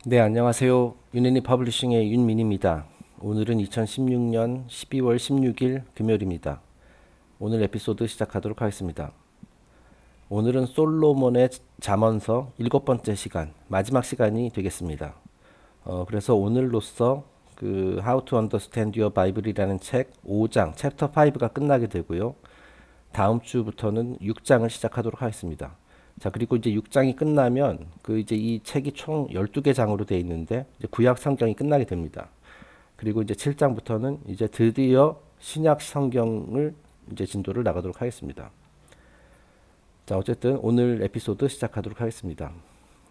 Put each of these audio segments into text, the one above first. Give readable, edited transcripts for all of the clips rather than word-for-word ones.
네, 안녕하세요. 유네니 퍼블리싱의 윤민입니다. 오늘은 2016년 12월 16일 금요일입니다. 오늘 에피소드 시작하도록 하겠습니다. 오늘은 솔로몬의 잠언서 7번째 시간, 마지막 시간이 되겠습니다. 그래서 오늘로써 그 How to Understand Your Bible이라는 책 5장, 챕터 5가 끝나게 되고요. 다음 주부터는 6장을 시작하도록 하겠습니다. 자, 그리고 이제 6장이 끝나면 그 이제 이 책이 총 12개 장으로 되어 있는데 이제 구약 성경이 끝나게 됩니다. 그리고 이제 7장부터는 이제 드디어 신약 성경을 이제 진도를 나가도록 하겠습니다. 자, 어쨌든 오늘 에피소드 시작하도록 하겠습니다.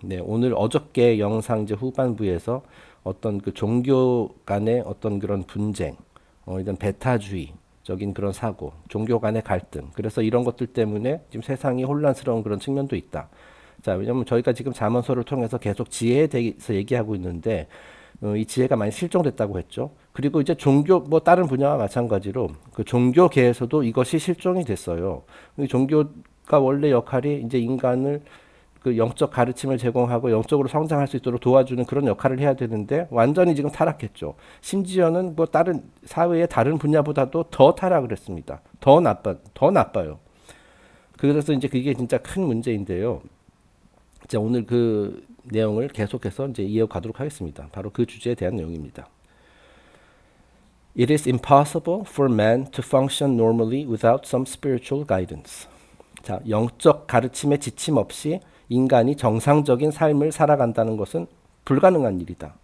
네, 오늘 어저께 영상 이제 후반부에서 어떤 그 종교 간의 어떤 그런 분쟁, 이런 배타주의적인 그런 사고, 종교 간의 갈등, 그래서 이런 것들 때문에 지금 세상이 혼란스러운 그런 측면도 있다. 자, 왜냐면 저희가 지금 잠언서를 통해서 계속 지혜에 대해서 얘기하고 있는데, 이 지혜가 많이 실종됐다고 했죠. 그리고 이제 종교, 뭐 다른 분야와 마찬가지로 그 종교계에서도 이것이 실종이 됐어요. 이 종교가 원래 역할이 이제 인간을 그 영적 가르침을 제공하고 영적으로 성장할 수 있도록 도와주는 그런 역할을 해야 되는데 완전히 지금 타락했죠. 심지어는 뭐 다른 사회의 다른 분야보다도 더 타락을 했습니다. 더 나빠요. 그래서 이제 그게 진짜 큰 문제인데요. 이제 오늘 그 내용을 계속해서 이제 이어가도록 하겠습니다. 바로 그 주제에 대한 내용입니다. It is impossible for man to function normally without some spiritual guidance. 자, 영적 가르침의 지침 없이 인간이 정상적인 삶을 살아간다는 것은 불가능한 일이다.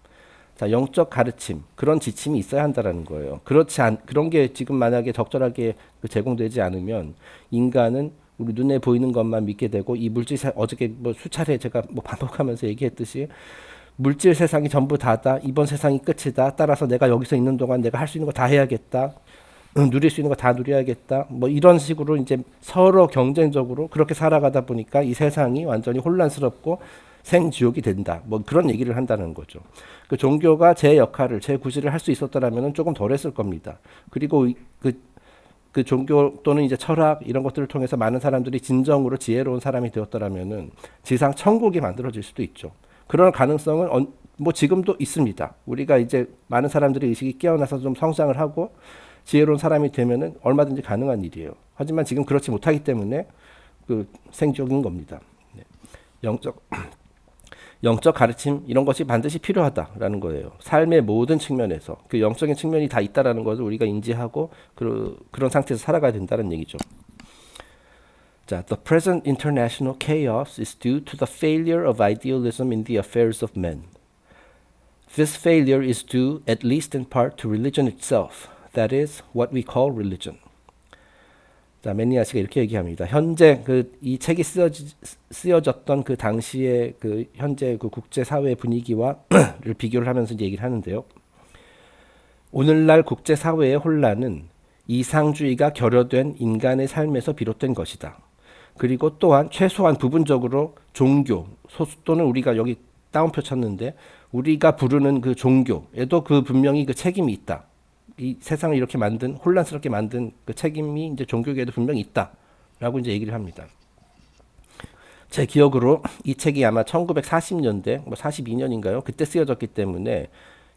자, 영적 가르침, 그런 지침이 있어야 한다는 거예요. 그런 게 지금 만약에 적절하게 제공되지 않으면 인간은 우리 눈에 보이는 것만 믿게 되고 이 물질 어저께 뭐 수차례 제가 뭐 반복하면서 얘기했듯이 물질 세상이 전부 다다. 이번 세상이 끝이다. 따라서 내가 여기서 있는 동안 내가 할 수 있는 거 다 해야겠다. 누릴 수 있는 거 다 누려야겠다. 뭐 이런 식으로 이제 서로 경쟁적으로 그렇게 살아가다 보니까 이 세상이 완전히 혼란스럽고 생지옥이 된다. 뭐 그런 얘기를 한다는 거죠. 그 종교가 제 역할을, 제 구실을 할 수 있었더라면 조금 덜 했을 겁니다. 그리고 그 종교 또는 이제 철학 이런 것들을 통해서 많은 사람들이 진정으로 지혜로운 사람이 되었더라면은 지상 천국이 만들어질 수도 있죠. 그런 가능성은 뭐 지금도 있습니다. 우리가 이제 많은 사람들이 의식이 깨어나서 좀 성장을 하고 지혜로운 사람이 되면은 얼마든지 가능한 일이에요. 하지만 지금 그렇지 못하기 때문에 그 생지옥인 겁니다. 네. 영적 가르침 이런 것이 반드시 필요하다라는 거예요. 삶의 모든 측면에서 그 영적인 측면이 다 있다라는 것을 우리가 인지하고 그런 상태에서 살아가야 된다는 얘기죠. 자, the present international chaos is due to the failure of idealism in the affairs of men. This failure is due, at least in part, to religion itself. That is what we call religion. 자, 매니아 씨가 이렇게 얘기합니다. 현재 이 책이 쓰여졌던 그 당시의 그 현재 그 국제 사회 분위기와를 비교를 하면서 이제 얘기를 하는데요. 오늘날 국제 사회의 혼란은 이상주의가 결여된 인간의 삶에서 비롯된 것이다. 그리고 또한 최소한 부분적으로 종교 또는 우리가 여기 따옴표 쳤는데 우리가 부르는 그 종교에도 그 분명히 그 책임이 있다. 이 세상을 이렇게 만든 혼란스럽게 만든 그 책임이 이제 종교계에도 분명히 있다라고 이제 얘기를 합니다. 제 기억으로 이 책이 아마 1940년대 뭐 42년인가요? 그때 쓰여졌기 때문에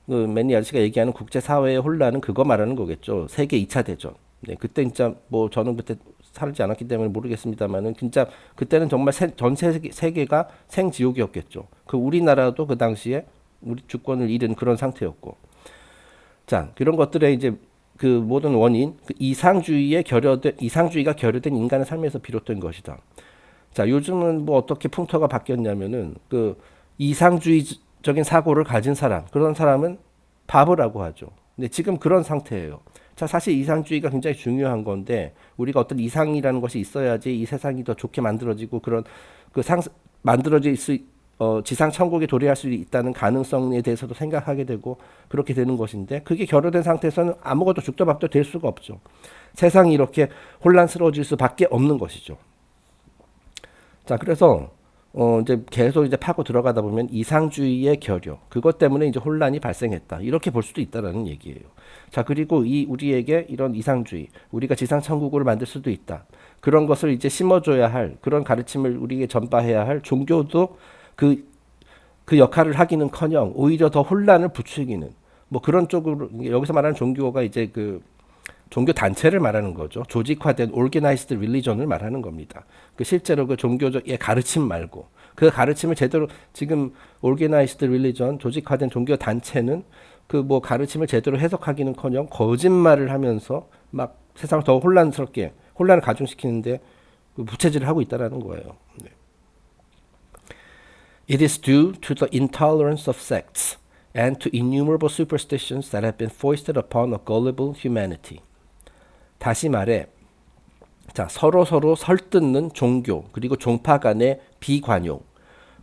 그 매니 아저씨가 얘기하는 국제 사회의 혼란은 그거 말하는 거겠죠. 세계 2차 대전. 네, 그때 진짜 뭐 저는 그때 살지 않았기 때문에 모르겠습니다만은 진짜 그때는 정말 전 세계가 생지옥이었겠죠. 그 우리나라도 그 당시에 우리 주권을 잃은 그런 상태였고. 자, 그런 것들의 이제 그 모든 원인, 그 이상주의가 결여된 인간의 삶에서 비롯된 것이다. 자, 요즘은 뭐 어떻게 풍토가 바뀌었냐면은 그 이상주의적인 사고를 가진 사람, 그런 사람은 바보라고 하죠. 근데 지금 그런 상태예요. 자, 사실 이상주의가 굉장히 중요한 건데 우리가 어떤 이상이라는 것이 있어야지 이 세상이 더 좋게 만들어지고 그런 만들어질 수 지상 천국에 도래할 수 있다는 가능성에 대해서도 생각하게 되고 그렇게 되는 것인데 그게 결여된 상태에서는 아무것도 죽도 밥도 될 수가 없죠. 세상이 이렇게 혼란스러워질 수밖에 없는 것이죠. 자, 그래서 이제 계속 이제 파고 들어가다 보면 이상주의의 결여 그것 때문에 이제 혼란이 발생했다 이렇게 볼 수도 있다라는 얘기예요. 자, 그리고 우리에게 이런 이상주의 우리가 지상 천국을 만들 수도 있다 그런 것을 이제 심어줘야 할 그런 가르침을 우리에게 전파해야 할 종교도 그 그 역할을 하기는커녕 오히려 더 혼란을 부추기는 뭐 그런 쪽으로 여기서 말하는 종교가 이제 그 종교 단체를 말하는 거죠. 조직화된 organized religion을 말하는 겁니다. 그 실제로 그 종교적의 가르침 말고 그 가르침을 제대로 지금 organized religion 조직화된 종교 단체는 그 뭐 가르침을 제대로 해석하기는커녕 거짓말을 하면서 막 세상을 더 혼란스럽게 혼란을 가중시키는데 부채질을 하고 있다라는 거예요. 네. It is due to the intolerance of sects and to innumerable superstitions that have been foisted upon a gullible humanity. 다시 말해, 자 서로 설뜯는 종교 그리고 종파 간의 비관용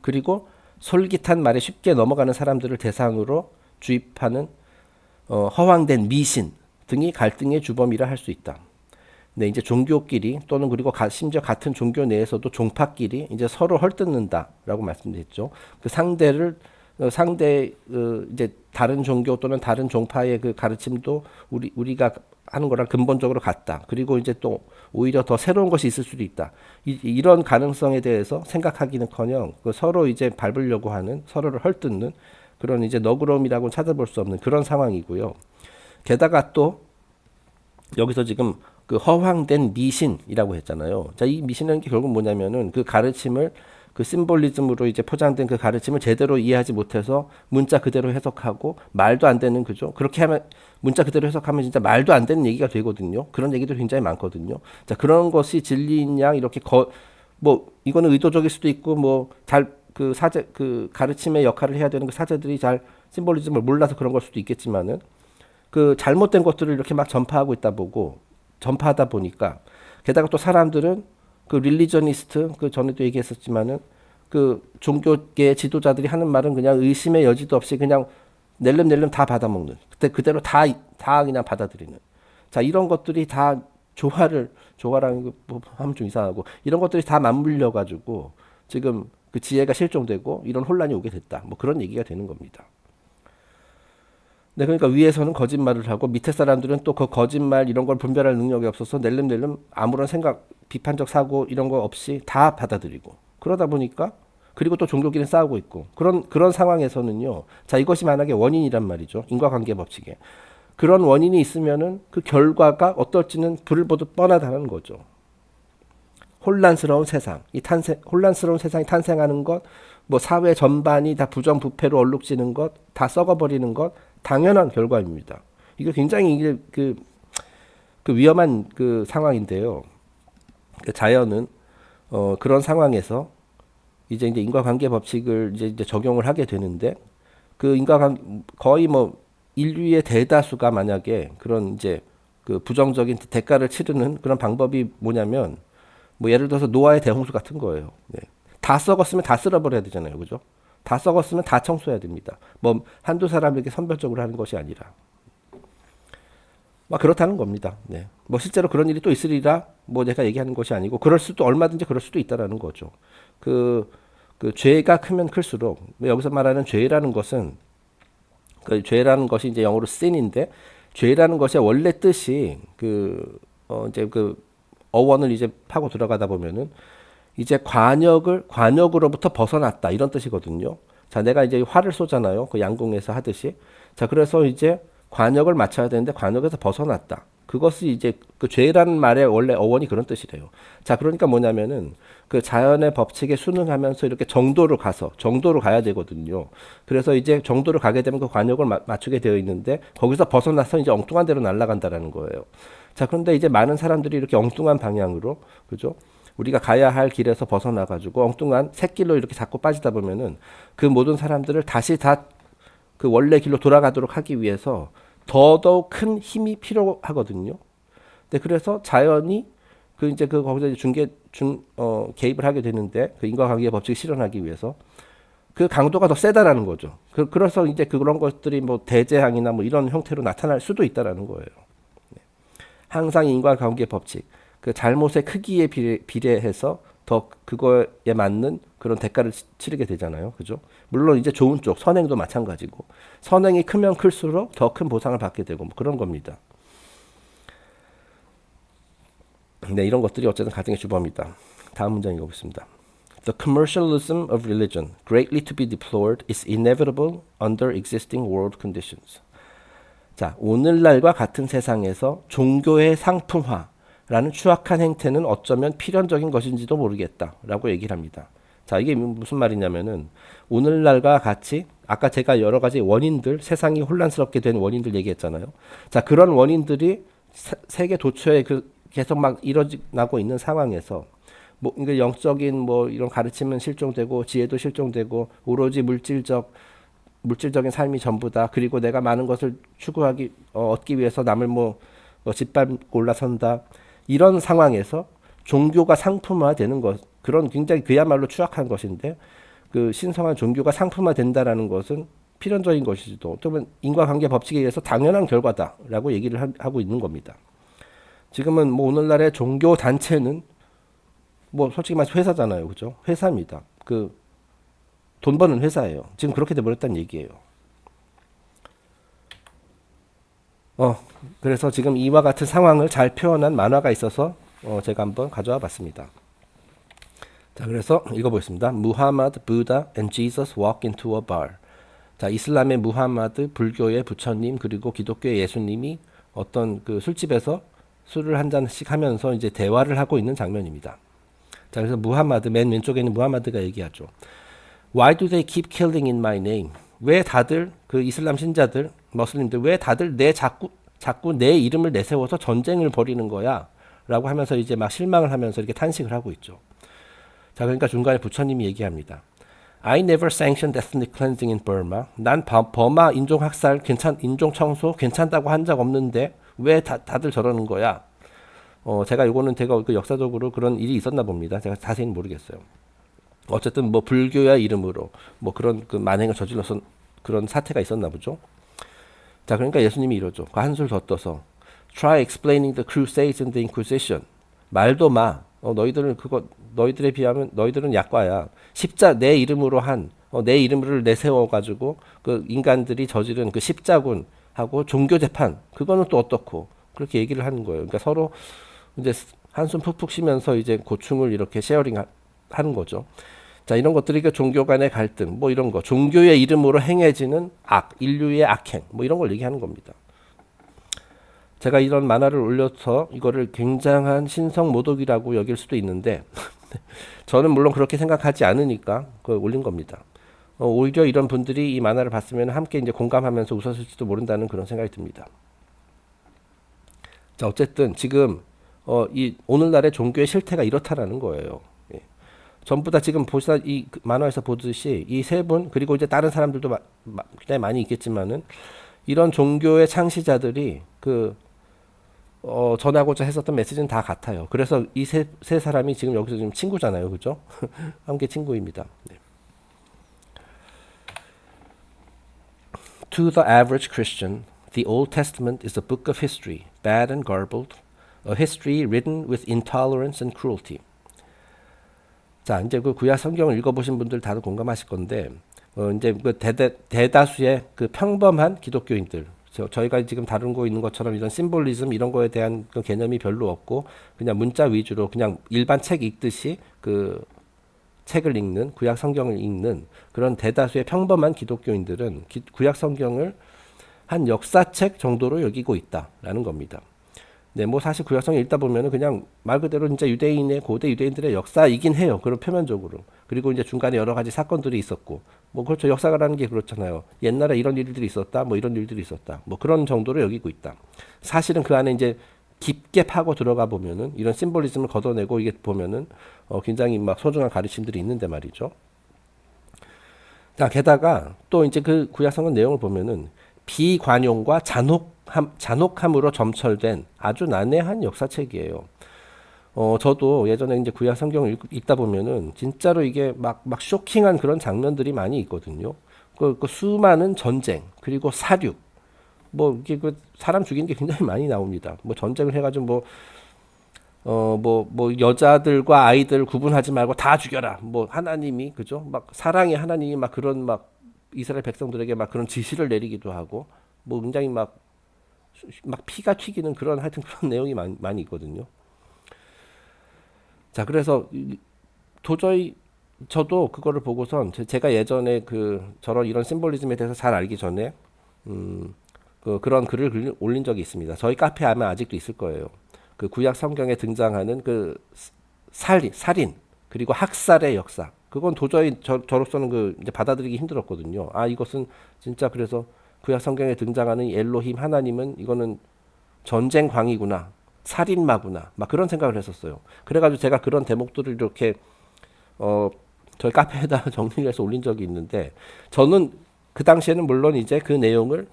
그리고 솔깃한 말에 쉽게 넘어가는 사람들을 대상으로 주입하는 허황된 미신 등이 갈등의 주범이라 할 수 있다. 네, 이제 종교끼리 또는 그리고 심지어 같은 종교 내에서도 종파끼리 이제 서로 헐뜯는다라고 말씀드렸죠. 그 상대 이제 다른 종교 또는 다른 종파의 그 가르침도 우리가 하는 거랑 근본적으로 같다. 그리고 이제 또 오히려 더 새로운 것이 있을 수도 있다. 이런 가능성에 대해서 생각하기는커녕 그 서로 이제 밟으려고 하는 서로를 헐뜯는 그런 이제 너그러움이라고 찾아볼 수 없는 그런 상황이고요. 게다가 또 여기서 지금 그 허황된 미신이라고 했잖아요. 자, 이 미신이라는 게 결국 뭐냐면은 그 가르침을 그 심볼리즘으로 이제 포장된 그 가르침을 제대로 이해하지 못해서 문자 그대로 해석하고 말도 안 되는 그죠. 그렇게 하면 문자 그대로 해석하면 진짜 말도 안 되는 얘기가 되거든요. 그런 얘기도 굉장히 많거든요. 자, 그런 것이 진리인 양 이렇게 뭐 이거는 의도적일 수도 있고 뭐 잘 그 사제 그 가르침의 역할을 해야 되는 그 사제들이 잘 심볼리즘을 몰라서 그런 걸 수도 있겠지만은 그 잘못된 것들을 이렇게 막 전파하다 보니까 게다가 또 사람들은 그 릴리저니스트 그 전에도 얘기했었지만은 그 종교계 지도자들이 하는 말은 그냥 의심의 여지도 없이 그냥 낼름낼름 다 받아먹는 그때 그대로 다 그냥 받아들이는 자 이런 것들이 다 조화라는 거 뭐 하면 좀 이상하고 이런 것들이 다 맞물려 가지고 지금 그 지혜가 실종되고 이런 혼란이 오게 됐다 뭐 그런 얘기가 되는 겁니다. 네, 그러니까 위에서는 거짓말을 하고 밑에 사람들은 또 그 거짓말 이런 걸 분별할 능력이 없어서 낼름낼름 아무런 생각, 비판적 사고 이런 거 없이 다 받아들이고 그러다 보니까 그리고 또 종교끼리 싸우고 있고 그런 상황에서는요. 자, 이것이 만약에 원인이란 말이죠. 인과관계 법칙에. 그런 원인이 있으면은 그 결과가 어떨지는 불을 보듯 뻔하다는 거죠. 혼란스러운 세상이 탄생하는 것, 뭐 사회 전반이 다 부정부패로 얼룩지는 것, 다 썩어버리는 것, 당연한 결과입니다. 이게 굉장히 이게 그 위험한 그 상황인데요. 그 자연은 그런 상황에서 이제 인과관계 법칙을 이제 적용을 하게 되는데 그 거의 뭐 인류의 대다수가 만약에 그런 이제 그 부정적인 대가를 치르는 그런 방법이 뭐냐면 뭐 예를 들어서 노아의 대홍수 같은 거예요. 네. 다 썩었으면 다 쓸어버려야 되잖아요. 그죠? 다 썩었으면 다 청소해야 됩니다. 뭐 한두 사람에게 선별적으로 하는 것이 아니라 막 그렇다는 겁니다. 네. 뭐 실제로 그런 일이 또 있으리라 뭐 제가 얘기하는 것이 아니고 얼마든지 그럴 수도 있다라는 거죠. 그 죄가 크면 클수록 여기서 말하는 죄라는 것은 그 죄라는 것이 이제 영어로 sin인데 죄라는 것의 원래 뜻이 이제 그 어원을 이제 파고 들어가다 보면은 이제 관역으로부터 벗어났다 이런 뜻이거든요. 자, 내가 이제 활을 쏘잖아요. 그 양궁에서 하듯이. 자, 그래서 이제 관역을 맞춰야 되는데 관역에서 벗어났다. 그것이 이제 그 죄라는 말의 원래 어원이 그런 뜻이래요. 자, 그러니까 뭐냐면은 그 자연의 법칙에 순응하면서 이렇게 정도로 가야 되거든요. 그래서 이제 정도로 가게 되면 그 관역을 맞추게 되어 있는데 거기서 벗어나서 이제 엉뚱한 데로 날아간다라는 거예요. 자, 그런데 이제 많은 사람들이 이렇게 엉뚱한 방향으로, 그죠? 우리가 가야 할 길에서 벗어나가지고 엉뚱한 샛길로 이렇게 자꾸 빠지다 보면은 그 모든 사람들을 다시 다 그 원래 길로 돌아가도록 하기 위해서 더더욱 큰 힘이 필요하거든요. 네, 그래서 자연이 거기서 이제 개입을 하게 되는데 그 인과관계 법칙을 실현하기 위해서 그 강도가 더 세다라는 거죠. 그래서 이제 그런 것들이 뭐 대재앙이나 뭐 이런 형태로 나타날 수도 있다라는 거예요. 항상 인과관계 법칙, 그 잘못의 크기에 비례해서 더 그거에 맞는 그런 대가를 치르게 되잖아요. 그죠? 물론 이제 좋은 쪽, 선행도 마찬가지고, 선행이 크면 클수록 더 큰 보상을 받게 되고, 뭐 그런 겁니다. 네, 이런 것들이 어쨌든 가정의 주범이다. 다음 문장 읽어보겠습니다. The commercialism of religion, greatly to be deplored, is inevitable under existing world conditions. 자, 오늘날과 같은 세상에서 종교의 상품화라는 추악한 행태는 어쩌면 필연적인 것인지도 모르겠다라고 얘기를 합니다. 자, 이게 무슨 말이냐면은 오늘날과 같이 아까 제가 여러 가지 원인들, 세상이 혼란스럽게 된 원인들 얘기했잖아요. 자, 그런 원인들이 세계 도처에 계속 막 일어나고 있는 상황에서 뭐 그러니까 영적인 뭐 이런 가르침은 실종되고 지혜도 실종되고 오로지 물질적인 삶이 전부다. 그리고 내가 많은 것을 추구하기 얻기 위해서 남을 뭐 짓밟고 올라선다. 이런 상황에서 종교가 상품화되는 것, 그런 굉장히 그야말로 추악한 것인데 그 신성한 종교가 상품화된다라는 것은 필연적인 것이지도 또는 인과관계 법칙에 의해서 당연한 결과다라고 얘기를 하고 있는 겁니다. 지금은 뭐 오늘날의 종교 단체는 뭐 솔직히 말해서 회사잖아요, 그죠? 회사입니다. 그 돈 버는 회사예요. 지금 그렇게 돼버렸다는 얘기예요. 그래서 지금 이와 같은 상황을 잘 표현한 만화가 있어서 제가 한번 가져와 봤습니다. 자, 그래서 읽어보겠습니다. Muhammad, Buddha and Jesus walk into a bar. 자, 이슬람의 무함마드, 불교의 부처님, 그리고 기독교의 예수님이 어떤 그 술집에서 술을 한 잔씩 하면서 이제 대화를 하고 있는 장면입니다. 자, 그래서 무함마드, 맨 왼쪽에 있는 무함마드가 얘기하죠. Why do they keep killing in my name? 왜 다들 그 이슬람 신자들, 머슬림들 왜 다들 자꾸 내 이름을 내세워서 전쟁을 벌이는 거야? 라고 하면서 이제 막 실망을 하면서 이렇게 탄식을 하고 있죠. 자, 그러니까 중간에 부처님이 얘기합니다. I never sanctioned ethnic cleansing in Burma. 난 버마 인종 학살, 인종 청소 괜찮다고 한 적 없는데 왜 다들 저러는 거야? 제가 그 역사적으로 그런 일이 있었나 봅니다. 제가 자세히는 모르겠어요. 어쨌든 뭐 불교의 이름으로 뭐 그런 그 만행을 저질러서 그런 사태가 있었나 보죠. 자, 그러니까 예수님이 이러죠. 한술 더 떠서 Try explaining the Crusades and the Inquisition. 말도 마. 너희들에 비하면 너희들은 약과야. 내 이름으로 내 이름을 내세워 가지고 그 인간들이 저지른 그 십자군하고 종교 재판 그거는 또 어떻고 그렇게 얘기를 하는 거예요. 그러니까 서로 이제 한숨 푹푹 쉬면서 이제 고충을 이렇게 쉐어링 하는 거죠. 자, 이런 것들이 그 종교 간의 갈등, 뭐 이런 거, 종교의 이름으로 행해지는 인류의 악행, 뭐 이런 걸 얘기하는 겁니다. 제가 이런 만화를 올려서 이거를 굉장한 신성 모독이라고 여길 수도 있는데, 저는 물론 그렇게 생각하지 않으니까 그걸 올린 겁니다. 오히려 이런 분들이 이 만화를 봤으면 함께 이제 공감하면서 웃었을지도 모른다는 그런 생각이 듭니다. 자, 어쨌든 지금 이 오늘날의 종교의 실태가 이렇다라는 거예요. 전부 다 지금 이 만화에서 보듯이 이 세 분 그리고 이제 다른 사람들도 굉장히 많이 있겠지만은 이런 종교의 창시자들이 전하고자 했었던 메시지는 다 같아요. 그래서 이 세 사람이 지금 여기서 지금 친구잖아요, 그죠? 함께 친구입니다. 네. To the average Christian, the Old Testament is a book of history, bad and garbled, a history written with intolerance and cruelty. 자, 이제 그 구약 성경을 읽어보신 분들 다들 공감하실 건데, 이제 그 대다수의 그 평범한 기독교인들, 저희가 지금 다루고 있는 것처럼 이런 심볼리즘 이런 거에 대한 그 개념이 별로 없고, 그냥 문자 위주로 그냥 일반 책 읽듯이 그 책을 읽는, 구약 성경을 읽는 그런 대다수의 평범한 기독교인들은 구약 성경을 한 역사책 정도로 여기고 있다라는 겁니다. 네, 뭐 사실 구약성을 읽다 보면은 그냥 말 그대로 진짜 고대 유대인들의 역사이긴 해요. 그런 표면적으로. 그리고 이제 중간에 여러 가지 사건들이 있었고, 뭐 그렇죠. 역사가라는 게 그렇잖아요. 옛날에 이런 일들이 있었다, 뭐 이런 일들이 있었다, 뭐 그런 정도로 여기고 있다. 사실은 그 안에 이제 깊게 파고 들어가 보면은 이런 심볼리즘을 걷어내고 이게 보면은 굉장히 막 소중한 가르침들이 있는데 말이죠. 자, 게다가 또 이제 그 구약성경 내용을 보면은 비관용과 잔혹함으로 점철된 아주 난해한 역사책이에요. 저도 예전에 이제 구약 성경을 읽다 보면은 진짜로 이게 막 쇼킹한 그런 장면들이 많이 있거든요. 그 수많은 전쟁, 그리고 사륙, 뭐 이게 그 사람 죽이는 게 굉장히 많이 나옵니다. 뭐 전쟁을 해가지고 뭐 여자들과 아이들 구분하지 말고 다 죽여라. 뭐 하나님이 그죠? 막 사랑의 하나님이 막 그런 막 이스라엘 백성들에게 막 그런 지시를 내리기도 하고, 뭐 굉장히 막 피가 튀기는 그런 하여튼 그런 내용이 많이 있거든요. 자, 그래서 도저히 저도 그거를 보고선 제가 예전에 그 저런 이런 심볼리즘에 대해서 잘 알기 전에 그런 글을 올린 적이 있습니다. 저희 카페에 아마 아직도 있을 거예요. 그 구약 성경에 등장하는 그 살인 그리고 학살의 역사. 그건 도저히 저로서는 그 이제 받아들이기 힘들었거든요. 아, 이것은 진짜 그래서 구약 성경에 등장하는 엘로힘 하나님은 이거는 전쟁광이구나. 살인마구나. 막 그런 생각을 했었어요. 그래가지고 제가 그런 대목들을 이렇게 어 저희 카페에다 정리를 해서 올린 적이 있는데 저는 그 당시에는 물론 이제 그 내용을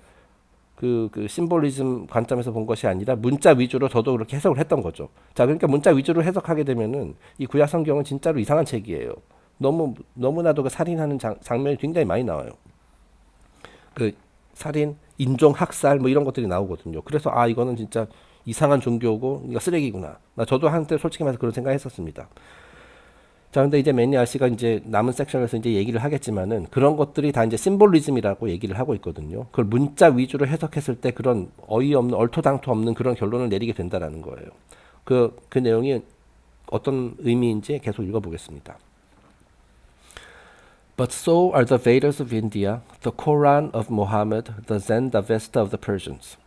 그 심볼리즘 관점에서 본 것이 아니라 문자 위주로 저도 그렇게 해석을 했던 거죠. 자, 그러니까 문자 위주로 해석하게 되면은 이 구약 성경은 진짜로 이상한 책이에요. 너무나도 그 살인하는 장면이 굉장히 많이 나와요. 그 살인, 인종 학살 뭐 이런 것들이 나오거든요. 그래서 아, 이거는 진짜 이상한 종교고 이거 쓰레기구나. 저도 한때 솔직히 말해서 그런 생각했었습니다. 자, 근데 이제 매니아 씨가 이제 남은 섹션에서 이제 얘기를 하겠지만은 그런 것들이 다 이제 심볼리즘이라고 얘기를 하고 있거든요. 그걸 문자 위주로 해석했을 때 그런 어이없는 얼토당토 없는 그런 결론을 내리게 된다라는 거예요. 그 내용이 어떤 의미인지 계속 읽어보겠습니다. But so are the Vedas of India, the Quran of Muhammad, the Zend-Avesta of the Persians.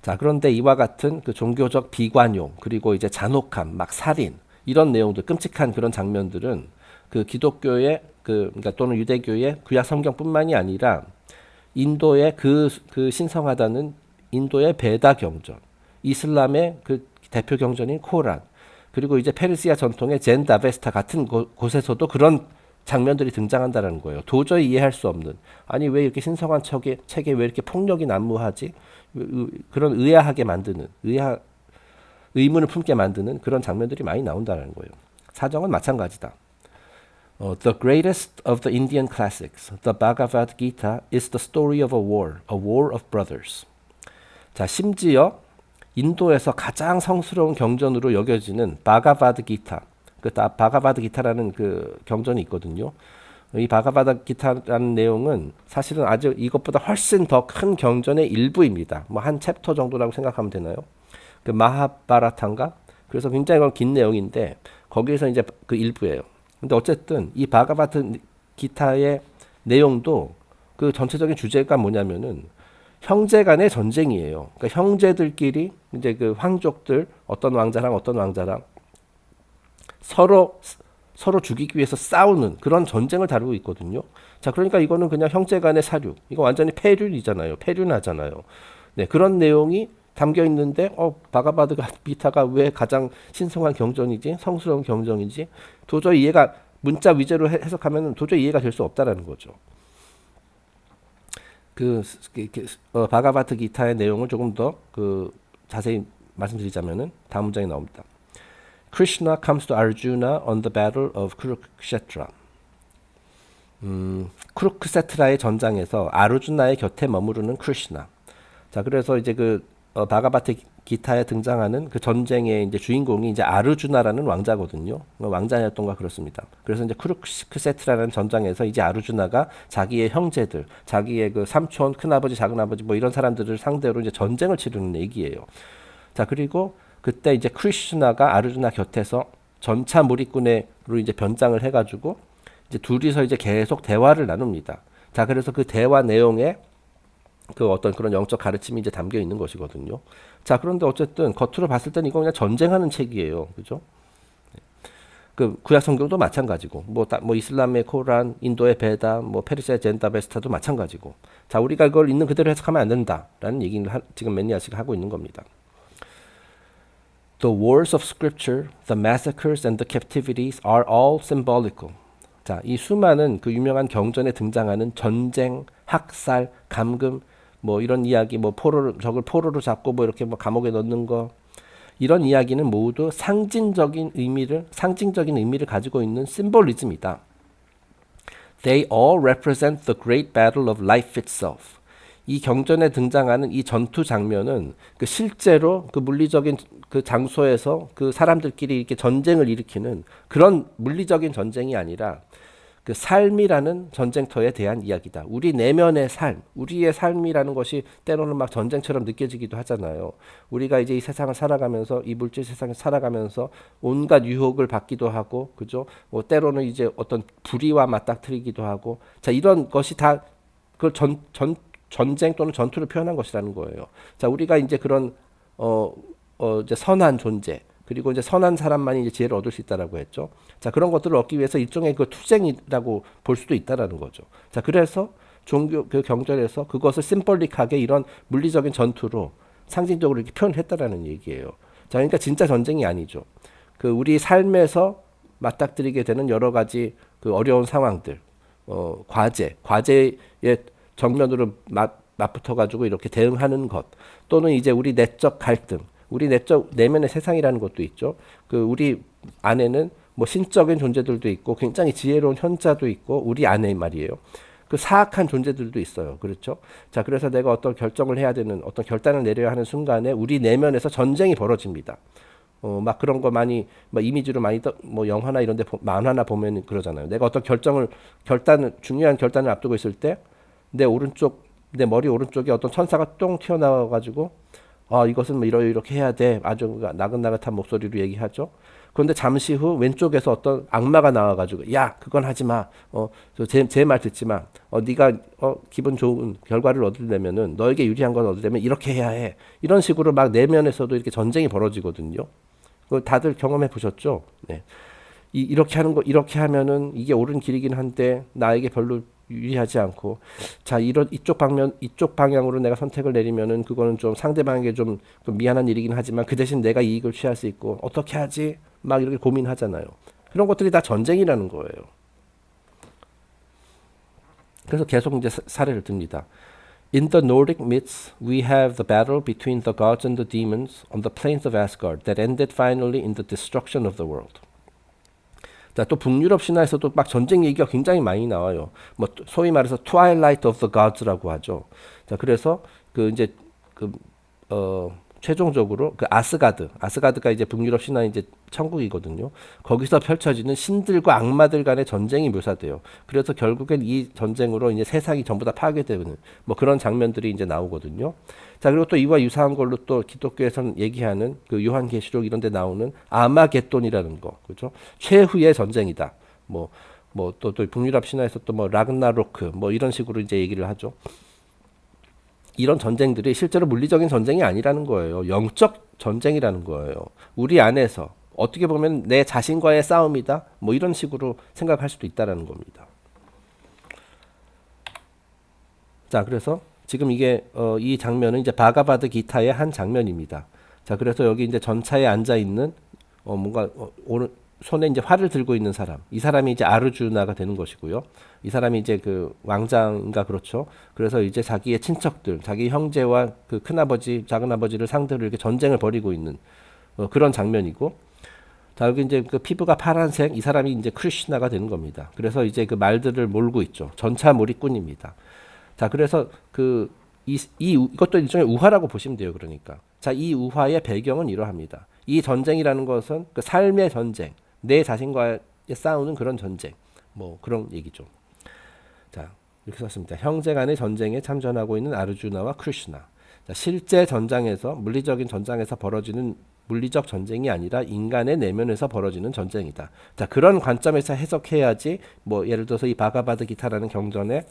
자, 그런데 이와 같은 그 종교적 비관용 그리고 이제 잔혹함, 막 살인 이런 내용들, 끔찍한 그런 장면들은 그 기독교의 그러니까 또는 유대교의 구약 성경뿐만이 아니라 인도의 그 신성하다는 인도의 베다 경전, 이슬람의 그 대표 경전인 코란, 그리고 이제 페르시아 전통의 젠 다베스타 같은 곳에서도 그런 장면들이 등장한다는 거예요. 도저히 이해할 수 없는. 아니 왜 이렇게 신성한 책에 왜 이렇게 폭력이 난무하지? 그런 의아하게 만드는 의문을 품게 만드는 그런 장면들이 많이 나온다는 거예요. 사정은 마찬가지다. The greatest of the Indian classics, the Bhagavad Gita, is the story of a war of brothers. 자, 심지어 인도에서 가장 성스러운 경전으로 여겨지는 바가바드 기타, 바가바드 기타라는 그 경전이 있거든요. 이 바가바드 기타라는 내용은 사실은 아주 이것보다 훨씬 더 큰 경전의 일부입니다. 뭐 한 챕터 정도라고 생각하면 되나요? 그 마하바라탄가? 그래서 굉장히 긴 내용인데 거기에서 이제 그 일부예요. 근데 어쨌든 이 바가바드 기타의 내용도 그 전체적인 주제가 뭐냐면은 형제 간의 전쟁이에요. 그러니까 형제들끼리 이제 그 황족들 어떤 왕자랑 서로 죽이기 위해서 싸우는 그런 전쟁을 다루고 있거든요. 자, 그러니까 이거는 그냥 형제 간의 사륙. 이거 완전히 폐륜이잖아요. 폐륜하잖아요. 네, 그런 내용이 담겨 있는데 바가바드 기타가 왜 가장 신성한 경전이지? 성스러운 경전이지? 도저히 이해가 문자 위주로 해석하면 도저히 이해가 될 수 없다라는 거죠. 바가바드 기타의 내용을 조금 더 자세히 말씀드리자면은 다음 문장이 나옵니다. Krishna comes to Arjuna on the battle of Kurukshetra. 쿠루크세트라의 전장에서 아르주나의 곁에 머무르는 크리시나. 자, 그래서 이제 바가바트 기타에 등장하는 그 전쟁의 이제 주인공이 이제 아르주나라는 왕자거든요. 왕자였던가 그렇습니다. 그래서 이제 쿠루크세트라는 전장에서 이제 아르주나가 자기의 형제들, 자기의 그 삼촌, 큰아버지, 작은아버지 뭐 이런 사람들을 상대로 이제 전쟁을 치르는 얘기예요. 자, 그리고 그때 이제 크리슈나가 아르주나 곁에서 전차 무리꾼으로 이제 변장을 해가지고 이제 둘이서 이제 계속 대화를 나눕니다. 자, 그래서 그 대화 내용에 그 어떤 그런 영적 가르침이 이제 담겨 있는 것이거든요. 자, 그런데 어쨌든 겉으로 봤을 때는 이거 그냥 전쟁하는 책이에요. 그죠? 그 구약 성경도 마찬가지고, 뭐 이슬람의 코란, 인도의 베다, 뭐 페르시아 젠다베스타도 마찬가지고. 자, 우리가 그걸 있는 그대로 해석하면 안 된다라는 얘기를 지금 매니아 씨가 하고 있는 겁니다. The wars of scripture, the massacres and the captivities are all symbolical. 자, 이 수많은 그 유명한 경전에 등장하는 전쟁, 학살, 감금, 뭐 이런 이야기, 뭐 적을 포로로 잡고 뭐 이렇게 뭐 감옥에 넣는 거, 이런 이야기는 모두 상징적인 의미를 가지고 있는 심볼리즘이다. They all represent the great battle of life itself. 이 경전에 등장하는 이 전투 장면은 그 실제로 그 물리적인 그 장소에서 그 사람들끼리 이렇게 전쟁을 일으키는 그런 물리적인 전쟁이 아니라 그 삶이라는 전쟁터에 대한 이야기다. 우리 내면의 삶, 우리의 삶이라는 것이 때로는 막 전쟁처럼 느껴지기도 하잖아요. 우리가 이제 이 세상을 살아가면서 이 물질 세상을 살아가면서 온갖 유혹을 받기도 하고, 그죠? 뭐 때로는 이제 어떤 불의와 맞닥뜨리기도 하고, 자 이런 것이 다 그 전쟁 또는 전투를 표현한 것이라는 거예요. 자 우리가 이제 그런 이제 선한 존재. 그리고 이제 선한 사람만이 이제 지혜를 얻을 수 있다라고 했죠. 자, 그런 것들을 얻기 위해서 일종의 그 투쟁이라고 볼 수도 있다라는 거죠. 자, 그래서 종교 그 경전에서 그것을 심볼릭하게 이런 물리적인 전투로 상징적으로 이렇게 표현했다라는 얘기예요. 자, 그러니까 진짜 전쟁이 아니죠. 그 우리 삶에서 맞닥뜨리게 되는 여러 가지 그 어려운 상황들, 과제의 정면으로 맞붙어 가지고 이렇게 대응하는 것, 또는 이제 우리 내적 갈등, 우리 내적 내면의 세상이라는 것도 있죠. 그 우리 안에는 뭐 신적인 존재들도 있고 굉장히 지혜로운 현자도 있고 우리 안에 말이에요. 그 사악한 존재들도 있어요. 그렇죠? 자, 그래서 내가 어떤 결정을 해야 되는 어떤 결단을 내려야 하는 순간에 우리 내면에서 전쟁이 벌어집니다. 막 그런 거 많이 뭐 이미지로 많이 뭐 영화나 이런 데 만화나 보면 그러잖아요. 내가 어떤 중요한 결단을 앞두고 있을 때 내 머리 오른쪽에 어떤 천사가 똥 튀어나와 가지고 이것은 뭐 이렇게 해야 돼. 아주 나긋나긋한 목소리로 얘기하죠. 그런데 잠시 후 왼쪽에서 어떤 악마가 나와가지고 야 그건 하지 마. 제 말 듣지 마. 네가 기분 좋은 결과를 얻으려면은 너에게 유리한 걸 얻으려면 이렇게 해야 해. 이런 식으로 막 내면에서도 이렇게 전쟁이 벌어지거든요. 그거 다들 경험해 보셨죠? 네. 이렇게 하는 거 이렇게 하면은 이게 옳은 길이긴 한데 나에게 별로 유리하지 않고 자 이쪽 방향으로 내가 선택을 내리면은 그거는 좀 상대방에게 좀 미안한 일이긴 하지만 그 대신 내가 이익을 취할 수 있고 어떻게 하지 막 이렇게 고민하잖아요. 그런 것들이 다 전쟁이라는 거예요. 그래서 계속 이제 사례를 듭니다. In the Nordic myths, we have the battle between the gods and the demons on the plains of Asgard that ended finally in the destruction of the world. 자, 또 북유럽 신화에서도 막 전쟁 얘기가 굉장히 많이 나와요. 뭐 소위 말해서 Twilight of the Gods라고 하죠. 자, 그래서 그 이제 최종적으로 그 아스가드가 이제 북유럽 신화 이제 천국이거든요. 거기서 펼쳐지는 신들과 악마들 간의 전쟁이 묘사돼요. 그래서 결국엔 이 전쟁으로 이제 세상이 전부 다 파괴되는 뭐 그런 장면들이 이제 나오거든요. 자, 그리고 또 이와 유사한 걸로 또 기독교에서는 얘기하는 그 요한계시록 이런 데 나오는 아마겟돈이라는 거. 그죠? 최후의 전쟁이다. 또 북유럽 신화에서 또 뭐 라그나로크 뭐 이런 식으로 이제 얘기를 하죠. 이런 전쟁들이 실제로 물리적인 전쟁이 아니라는 거예요. 영적 전쟁이라는 거예요. 우리 안에서 어떻게 보면 내 자신과의 싸움이다. 뭐 이런 식으로 생각할 수도 있다라는 겁니다. 자, 그래서 지금 이게 이 장면은 이제 바가바드 기타의 한 장면입니다. 자, 그래서 여기 이제 전차에 앉아 있는 뭔가 손에 이제 활을 들고 있는 사람. 이 사람이 이제 아르주나가 되는 것이고요. 이 사람이 이제 그 왕장인가 그렇죠. 그래서 이제 자기의 친척들, 자기 형제와 그 큰아버지, 작은아버지를 상대로 이렇게 전쟁을 벌이고 있는 그런 장면이고. 자, 여기 이제 그 피부가 파란색 이 사람이 이제 크리슈나가 되는 겁니다. 그래서 이제 그 말들을 몰고 있죠. 전차 몰이꾼입니다. 자, 그래서 이것도 일종의 우화라고 보시면 돼요. 그러니까. 자, 이 우화의 배경은 이러합니다. 이 전쟁이라는 것은 그 삶의 전쟁, 내 자신과의 싸우는 그런 전쟁, 뭐 그런 얘기죠. 자, 이렇게 썼습니다. 형제 간의 전쟁에 참전하고 있는 아르주나와 크리슈나. 자, 실제 전장에서 물리적인 전장에서 벌어지는 물리적 전쟁이 아니라 인간의 내면에서 벌어지는 전쟁이다. 자, 그런 관점에서 해석해야지 뭐 예를 들어서 이 바가바드 기타라는 경전에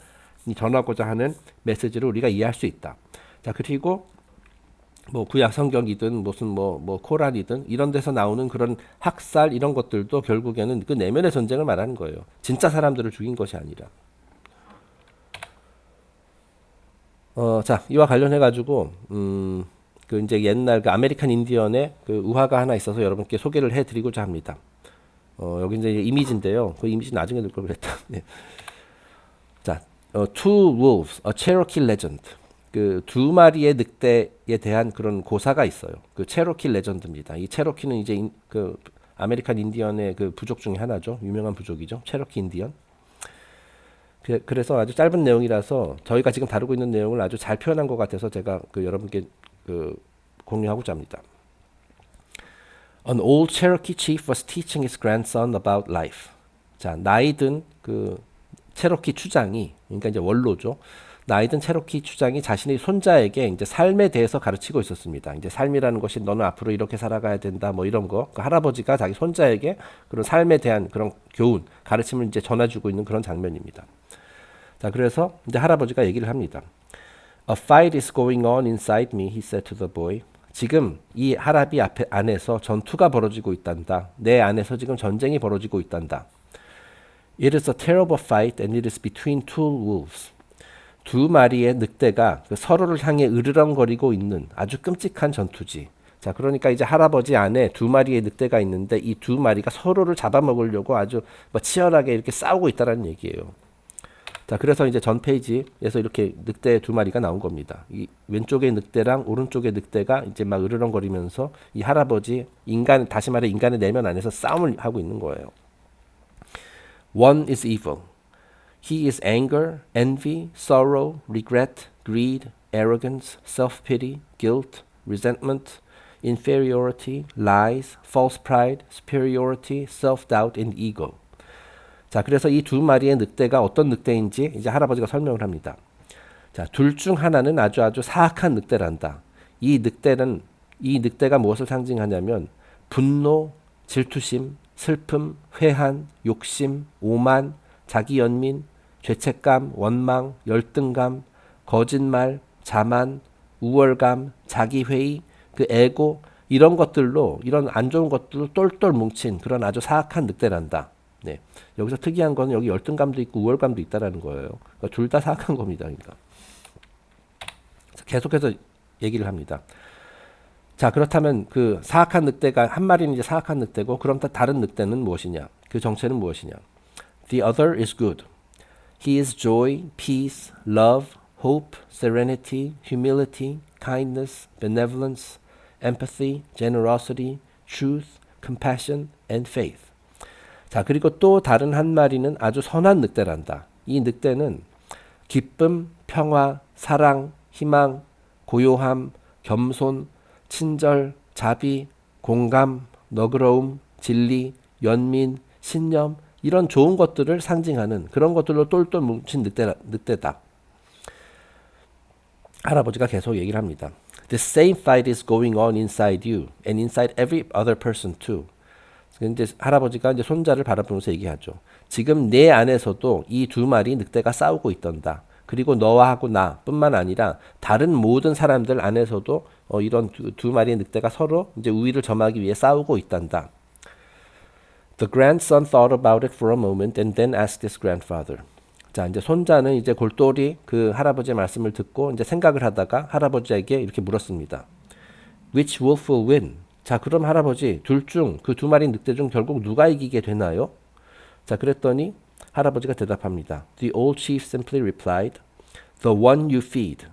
전하고자 하는 메시지를 우리가 이해할 수 있다. 자, 그리고 뭐 구약 성경이든 무슨 뭐 코란이든 이런 데서 나오는 그런 학살 이런 것들도 결국에는 그 내면의 전쟁을 말하는 거예요. 진짜 사람들을 죽인 것이 아니라. 자, 이와 관련해 가지고 그 이제 옛날 그 아메리칸 인디언의 그 우화가 하나 있어서 여러분께 소개를 해 드리고자 합니다. 여기 이제 이미지인데요. 그 이미지 나중에 넣을 걸 그랬다. 네. 자, Two Wolves, a Cherokee Legend. 그 두 마리의 늑대에 대한 그런 고사가 있어요. 그 체로키 레전드입니다. 이 체로키는 이제 그 아메리칸 인디언의 그 부족 중에 하나죠. 유명한 부족이죠. 체로키 인디언. 그래서 아주 짧은 내용이라서 저희가 지금 다루고 있는 내용을 아주 잘 표현한 것 같아서 제가 그 여러분께 그 공유하고자 합니다. An old Cherokee chief was teaching his grandson about life. 자, 나이든 그 체로키 추장이, 그러니까 이제 원로죠. 나이든 체로키 추장이 자신의 손자에게 이제 삶에 대해서 가르치고 있었습니다. 이제 삶이라는 것이 너는 앞으로 이렇게 살아가야 된다, 뭐 이런 거. 그 할아버지가 자기 손자에게 그런 삶에 대한 그런 교훈, 가르침을 이제 전해주고 있는 그런 장면입니다. 자, 그래서 이제 할아버지가 얘기를 합니다. A fight is going on inside me, he said to the boy. 지금 이 할아비 앞에 안에서 전투가 벌어지고 있단다. 내 안에서 지금 전쟁이 벌어지고 있단다. It is a terrible fight and it is between two wolves. 두 마리의 늑대가 서로를 향해 으르렁거리고 있는 아주 끔찍한 전투지. 자, 그러니까 이제 할아버지 안에 두 마리의 늑대가 있는데 이 두 마리가 서로를 잡아먹으려고 아주 뭐 치열하게 이렇게 싸우고 있다라는 얘기예요. 자, 그래서 이제 전 페이지에서 이렇게 늑대 두 마리가 나온 겁니다. 이 왼쪽의 늑대랑 오른쪽의 늑대가 이제 막 으르렁거리면서 이 할아버지 인간, 다시 말해 인간의 내면 안에서 싸움을 하고 있는 거예요. One is evil. He is anger, envy, sorrow, regret, greed, arrogance, self-pity, guilt, resentment, inferiority, lies, false pride, superiority, self-doubt, and ego. 자, 그래서 이 두 마리의 늑대가 어떤 늑대인지 이제 할아버지가 설명을 합니다. 자, 둘 중 하나는 아주 사악한 늑대란다. 이 늑대가 무엇을 상징하냐면 분노, 질투심, 슬픔, 회한, 욕심, 오만, 자기 연민, 죄책감, 원망, 열등감, 거짓말, 자만, 우월감, 자기회의, 그 에고, 이런 것들로, 이런 안 좋은 것들로 똘똘 뭉친 그런 아주 사악한 늑대란다. 네. 여기서 특이한 건 여기 열등감도 있고 우월감도 있다라는 거예요. 그러니까 둘 다 사악한 겁니다. 그러니까. 계속해서 얘기를 합니다. 자, 그렇다면 그 사악한 늑대가 한 마리는 이제 사악한 늑대고, 그럼 다른 늑대는 무엇이냐? 그 정체는 무엇이냐? The other is good. He is joy, peace, love, hope, serenity, humility, kindness, benevolence, empathy, generosity, truth, compassion, and faith. 자, 그리고 또 다른 한 마리는 아주 선한 늑대란다. 이 늑대는 기쁨, 평화, 사랑, 희망, 고요함, 겸손, 친절, 자비, 공감, 너그러움, 진리, 연민, 신념, 이런 좋은 것들을 상징하는 그런 것들로 똘똘 뭉친 늑대다. 할아버지가 계속 얘기를 합니다. The same fight is going on inside you and inside every other person too. 이제 할아버지가 이제 손자를 바라보면서 얘기하죠. 지금 내 안에서도 이 두 마리 늑대가 싸우고 있단다. 그리고 너와 하고 나뿐만 아니라 다른 모든 사람들 안에서도 이런 두 마리의 늑대가 서로 이제 우위를 점하기 위해 싸우고 있단다. The grandson thought about it for a moment and then asked his grandfather. 자, 이제 손자는 이제 골똘히 그 할아버지의 말씀을 듣고 이제 생각을 하다가 할아버지에게 이렇게 물었습니다. Which wolf will win? 자, 그럼 할아버지 그 두 마리 늑대 중 결국 누가 이기게 되나요? 자, 그랬더니 할아버지가 대답합니다. The old chief simply replied, The one you feed.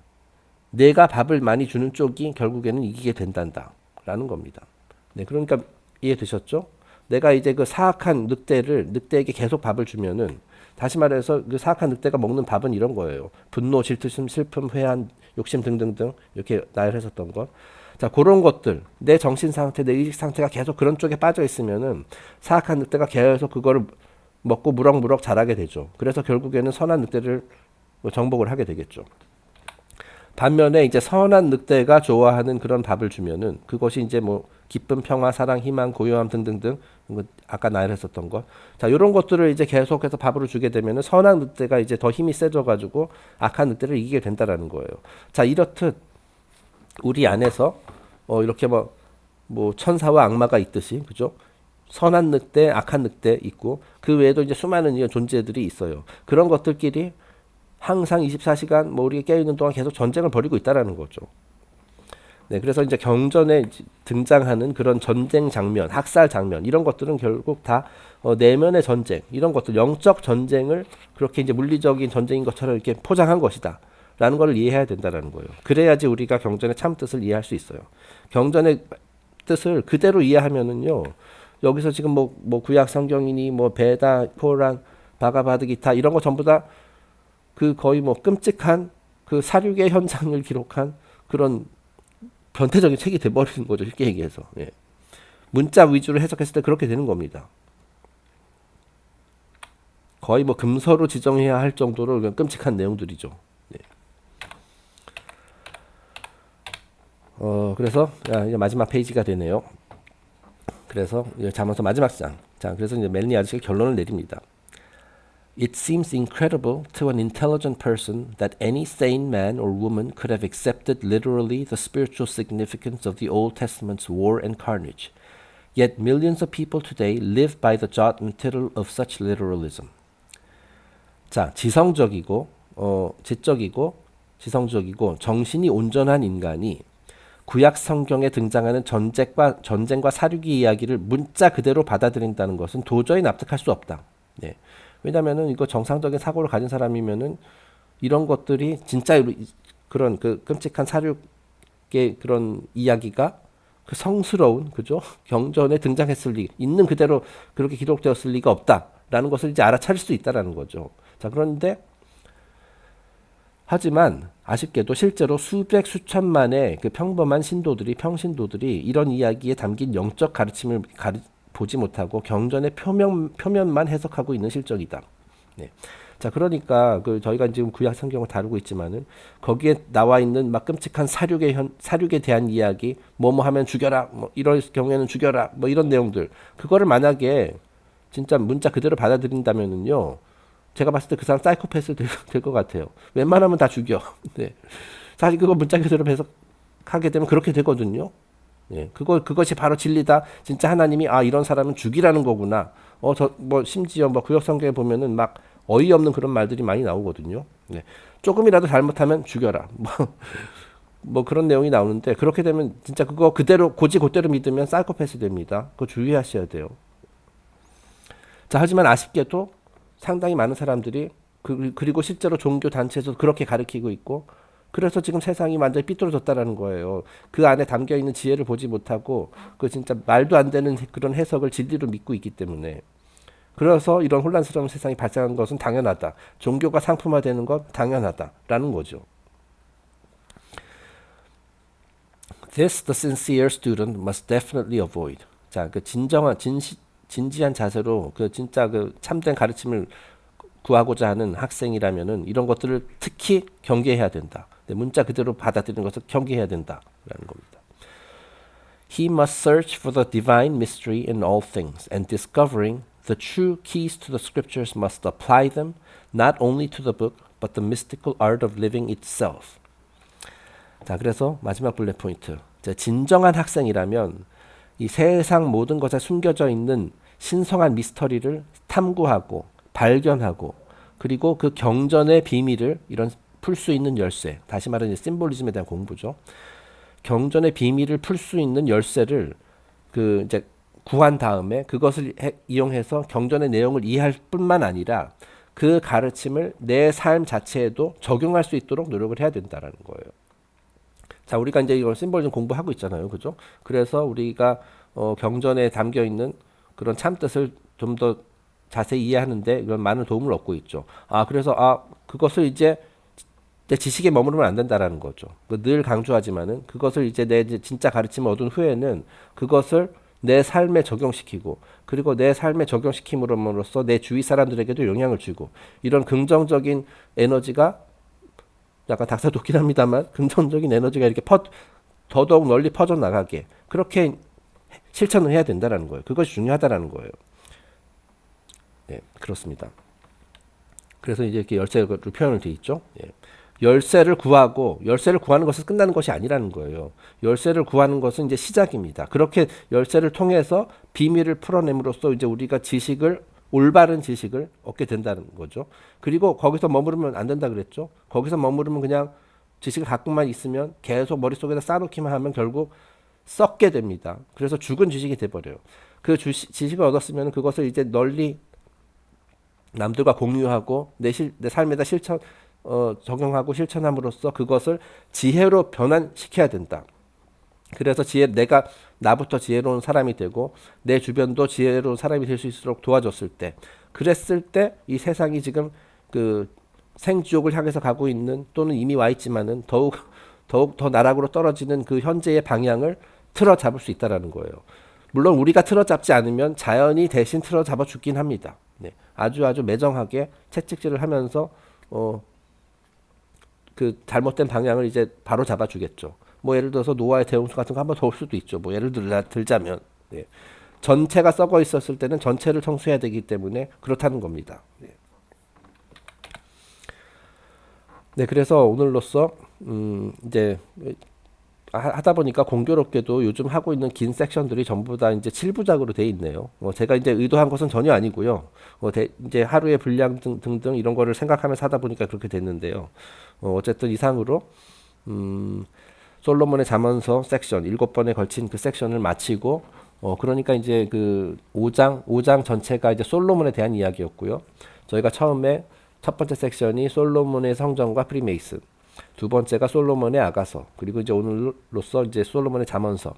내가 밥을 많이 주는 쪽이 결국에는 이기게 된단다. 라는 겁니다. 네, 그러니까 이해되셨죠? 내가 이제 그 사악한 늑대에게 계속 밥을 주면은, 다시 말해서 그 사악한 늑대가 먹는 밥은 이런 거예요. 분노, 질투심, 슬픔, 회한, 욕심 등등등 이렇게 나열했었던 것. 자, 그런 것들, 내 정신 상태, 내 의식 상태가 계속 그런 쪽에 빠져 있으면은 사악한 늑대가 계속 그거를 먹고 무럭무럭 자라게 되죠. 그래서 결국에는 선한 늑대를 정복을 하게 되겠죠. 반면에 이제 선한 늑대가 좋아하는 그런 밥을 주면은 그것이 이제 뭐 기쁨, 평화, 사랑, 희망, 고요함 등등등, 아까 나열했었던 것. 자, 이런 것들을 이제 계속해서 밥으로 주게 되면은 선한 늑대가 이제 더 힘이 세져가지고 악한 늑대를 이기게 된다라는 거예요. 자, 이렇듯 우리 안에서 이렇게 뭐 천사와 악마가 있듯이, 그죠? 선한 늑대, 악한 늑대 있고, 그 외에도 이제 수많은 존재들이 있어요. 그런 것들끼리 항상 24시간 뭐 우리가 깨어있는 동안 계속 전쟁을 벌이고 있다라는 거죠. 네, 그래서 이제 경전에 등장하는 그런 전쟁 장면, 학살 장면, 이런 것들은 결국 다 내면의 전쟁, 이런 것들, 영적 전쟁을 그렇게 이제 물리적인 전쟁인 것처럼 이렇게 포장한 것이다. 라는 걸 이해해야 된다는 거예요. 그래야지 우리가 경전의 참 뜻을 이해할 수 있어요. 경전의 뜻을 그대로 이해하면은요, 여기서 지금 뭐 구약 성경이니 뭐 베다, 코란, 바가바드기타 이런 거 전부 다 그 거의 뭐 끔찍한 그 살육의 현장을 기록한 그런 변태적인 책이 돼버리는 거죠. 쉽게 얘기해서. 예. 문자 위주로 해석했을 때 그렇게 되는 겁니다. 거의 뭐 금서로 지정해야 할 정도로 그냥 끔찍한 내용들이죠. 네. 그래서 이제 마지막 페이지가 되네요. 그래서 자문서 마지막 장. 자, 그래서 이제 멜니 아저씨가 결론을 내립니다. It seems incredible to an intelligent person that any sane man or woman could have accepted literally the spiritual significance of the Old Testament's war and carnage. Yet millions of people today live by the jot and tittle of such literalism. 자, 지성적이고 지적이고 지성적이고 정신이 온전한 인간이 구약 성경에 등장하는 전쟁과 사륙의 이야기를 문자 그대로 받아들인다는 것은 도저히 납득할 수 없다. 네. 왜냐면은 이거 정상적인 사고를 가진 사람이면은 이런 것들이 진짜 그런 그 끔찍한 사륙의 그런 이야기가 그 성스러운 그죠 경전에 등장했을 리 있는 그대로 그렇게 기록되었을 리가 없다라는 것을 이제 알아차릴 수 있다라는 거죠. 자, 그런데 하지만 아쉽게도 실제로 수백 수천만의 그 평범한 평신도들이 이런 이야기에 담긴 영적 가르침을 보지 못하고 경전의 표면만 해석하고 있는 실정이다. 네. 자, 그러니까 저희가 지금 구약 성경을 다루고 있지만은 거기에 나와 있는 막 끔찍한 사륙에 대한 이야기, 뭐뭐 하면 죽여라, 뭐 이럴 경우에는 죽여라, 뭐 이런 내용들, 그거를 만약에 진짜 문자 그대로 받아들인다면은요, 제가 봤을 때 그 사람 사이코패스 될 것 같아요. 웬만하면 다 죽여. 네. 사실 그거 문자 그대로 해석하게 되면 그렇게 되거든요. 예, 그것이 바로 진리다. 진짜 하나님이 이런 사람은 죽이라는 거구나. 심지어 구약 성경에 보면은 막 어이없는 그런 말들이 많이 나오거든요. 네. 조금이라도 잘못하면 죽여라. 뭐 그런 내용이 나오는데 그렇게 되면 진짜 그거 그대로 곧대로 믿으면 사이코패스 됩니다. 그거 주의하셔야 돼요. 자, 하지만 아쉽게도 상당히 많은 사람들이 그리고 실제로 종교 단체에서 그렇게 가르치고 있고 그래서 지금 세상이 완전히 삐뚤어졌다라는 거예요. 그 안에 담겨 있는 지혜를 보지 못하고 그 진짜 말도 안 되는 그런 해석을 진리로 믿고 있기 때문에 그래서 이런 혼란스러운 세상이 발생한 것은 당연하다. 종교가 상품화되는 건 당연하다라는 거죠. This the sincere student must definitely avoid. 자, 그 진지한 자세로 진짜 참된 가르침을 구하고자 하는 학생이라면은 이런 것들을 특히 경계해야 된다. 문자 그대로 받아들이는 것을 경계해야 된다라는 겁니다. He must search for the divine mystery in all things, and discovering the true keys to the scriptures must apply them not only to the book, but the mystical art of living itself. 자, 그래서 마지막 블랙 포인트. 진정한 학생이라면 이 세상 모든 것에 숨겨져 있는 신성한 미스터리를 탐구하고 발견하고 그리고 그 경전의 비밀을 풀 수 있는 열쇠, 다시 말하는 심볼리즘에 대한 공부죠. 경전의 비밀을 풀 수 있는 열쇠를 이제 구한 다음에 그것을 이용해서 경전의 내용을 이해할 뿐만 아니라 그 가르침을 내 삶 자체에도 적용할 수 있도록 노력을 해야 된다라는 거예요. 자, 우리가 이제 이걸 심볼리즘 공부하고 있잖아요, 그죠? 그래서 우리가 경전에 담겨 있는 그런 참뜻을 좀 더 자세히 이해하는데 이런 많은 도움을 얻고 있죠. 그래서 그것을 이제 내 지식에 머무르면 안 된다라는 거죠. 늘 강조하지만은 그것을 이제 내 진짜 가르침을 얻은 후에는 그것을 내 삶에 적용시키고 그리고 내 삶에 적용시킴으로써 내 주위 사람들에게도 영향을 주고 이런 긍정적인 에너지가 약간 닥사독긴 합니다만 긍정적인 에너지가 이렇게 더더욱 널리 퍼져나가게 그렇게 실천을 해야 된다는 거예요. 그것이 중요하다는 거예요. 네, 그렇습니다. 그래서 이제 이렇게 열쇠로 표현을 돼 있죠. 예. 열쇠를 구하는 것은 끝나는 것이 아니라는 거예요. 열쇠를 구하는 것은 이제 시작입니다. 그렇게 열쇠를 통해서 비밀을 풀어냄으로써 이제 우리가 올바른 지식을 얻게 된다는 거죠. 그리고 거기서 머무르면 안 된다 그랬죠. 거기서 머무르면 그냥 지식을 갖고만 있으면 계속 머릿속에다 쌓아놓기만 하면 결국 썩게 됩니다. 그래서 죽은 지식이 돼버려요. 그 지식을 얻었으면 그것을 이제 널리 남들과 공유하고 내 삶에다 적용하고 실천함으로써 그것을 지혜로 변환시켜야 된다. 그래서 나부터 지혜로운 사람이 되고 내 주변도 지혜로운 사람이 될 수 있도록 도와줬을 때, 그랬을 때 이 세상이 지금 생지옥을 향해서 가고 있는 또는 이미 와 있지만은 더욱 더 나락으로 떨어지는 그 현재의 방향을 틀어잡을 수 있다라는 거예요. 물론 우리가 틀어잡지 않으면 자연이 대신 틀어잡아 주긴 합니다. 네, 아주 매정하게 채찍질을 하면서 그 잘못된 방향을 이제 바로 잡아주겠죠. 뭐 예를 들어서 노아의 대홍수 같은 거 한번 더 올 수도 있죠. 뭐 예를 들자면 네. 전체가 썩어 있었을 때는 전체를 청소해야 되기 때문에 그렇다는 겁니다. 네. 네, 그래서 오늘로써 이제 하다 보니까 공교롭게도 요즘 하고 있는 긴 섹션들이 전부 다 이제 7부작으로 돼 있네요. 제가 이제 의도한 것은 전혀 아니고요. 이제 하루의 분량 등등 이런 거를 생각하면서 하다 보니까 그렇게 됐는데요. 어쨌든 이상으로 솔로몬의 잠언서 섹션 7번에 걸친 그 섹션을 마치고 그러니까 이제 그 5장 전체가 이제 솔로몬에 대한 이야기였고요. 저희가 처음에 첫 번째 섹션이 솔로몬의 성전과 프리메이슨, 두 번째가 솔로몬의 아가서, 그리고 이제 오늘로써 이제 솔로몬의 잠언서,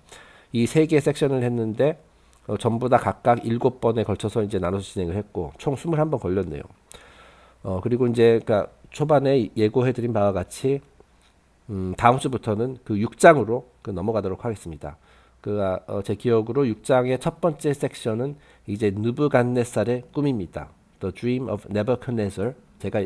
이 세 개의 섹션을 했는데 전부 다 각각 7번에 걸쳐서 이제 나눠서 진행을 했고 총 21번 걸렸네요. 그리고 이제 그러니까 초반에 예고해드린 바와 같이 다음 주부터는 그 6장으로 넘어가도록 하겠습니다. 제 기억으로 6장의 첫 번째 섹션은 이제 느부갓네살의 꿈입니다. The Dream of Nebuchadnezzar. 제가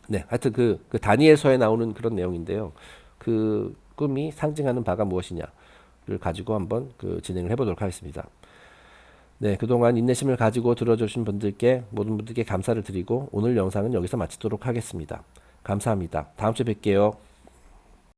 네, 하여튼 그 다니엘서에 나오는 그런 내용인데요. 그 꿈이 상징하는 바가 무엇이냐를 가지고 한번 진행을 해보도록 하겠습니다. 네, 그동안 인내심을 가지고 들어주신 분들께 모든 분들께 감사를 드리고 오늘 영상은 여기서 마치도록 하겠습니다. 감사합니다. 다음 주에 뵐게요.